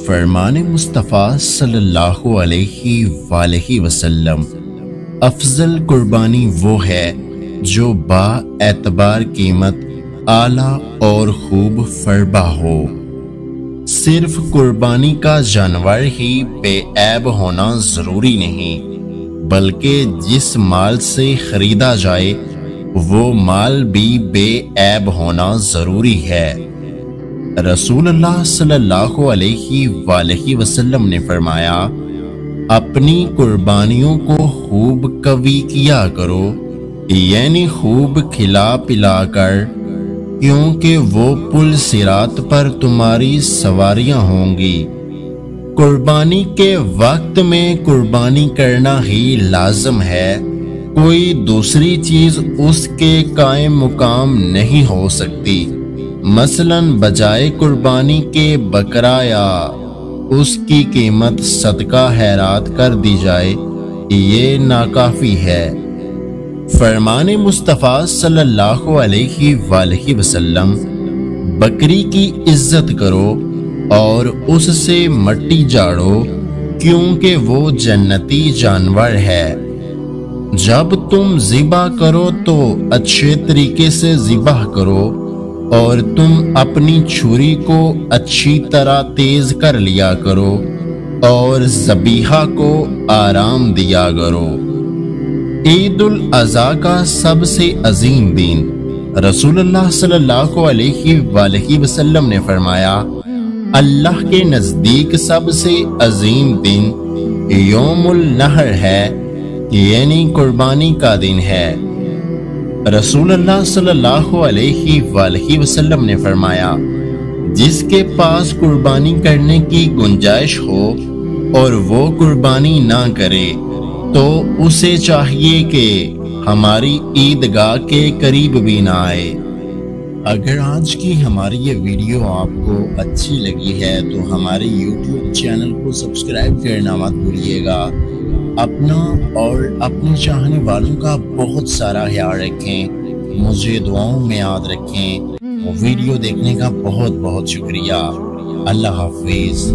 فرمان مصطفیٰ صلی اللہ علیہ وآلہ وسلم، افضل قربانی وہ ہے جو با اعتبار قیمت اعلیٰ اور خوب فربا ہو۔ صرف قربانی کا جانور ہی بے عیب ہونا ضروری نہیں، بلکہ جس مال سے خریدا جائے وہ مال بھی بے عیب ہونا ضروری ہے۔ رسول اللہ صلی اللہ علیہ وآلہ وسلم نے فرمایا، اپنی قربانیوں کو خوب قوی کیا کرو، یعنی خوب کھلا پلا کر، کیونکہ وہ پل صراط پر تمہاری سواریاں ہوں گی۔ قربانی کے وقت میں قربانی کرنا ہی لازم ہے، کوئی دوسری چیز اس کے قائم مقام نہیں ہو سکتی۔ مثلاً بجائے قربانی کے بکرا یا اس کی قیمت صدقہ خیرات کر دی جائے، یہ ناکافی ہے۔ فرمان مصطفیٰ صلی اللہ علیہ وآلہ وسلم، بکری کی عزت کرو اور اس سے مٹی جاڑو، کیونکہ وہ جنتی جانور ہے۔ جب تم ذبح کرو تو اچھے طریقے سے ذبح کرو، اور تم اپنی چھری کو اچھی طرح تیز کر لیا کرو اور ذبیحہ کو آرام دیا کرو۔ عید الاضحیٰ کا سب سے عظیم دن، رسول اللہ صلی اللہ علیہ وآلہ وسلم نے فرمایا، اللہ کے نزدیک سب سے عظیم دن یوم النحر ہے، یعنی قربانی کا دن ہے۔ رسول اللہ صلی اللہ علیہ وآلہ وسلم نے فرمایا، جس کے پاس قربانی کرنے کی گنجائش ہو اور وہ قربانی نہ کرے تو اسے چاہیے کہ ہماری عیدگاہ کے قریب بھی نہ آئے۔ اگر آج کی ہماری یہ ویڈیو آپ کو اچھی لگی ہے تو ہمارے یوٹیوب چینل کو سبسکرائب کرنا مت بھولیے گا۔ اپنا اور اپنے چاہنے والوں کا بہت سارا خیال رکھیں، مجھے دعاؤں میں یاد رکھیں۔ ویڈیو دیکھنے کا بہت بہت شکریہ۔ اللہ حافظ۔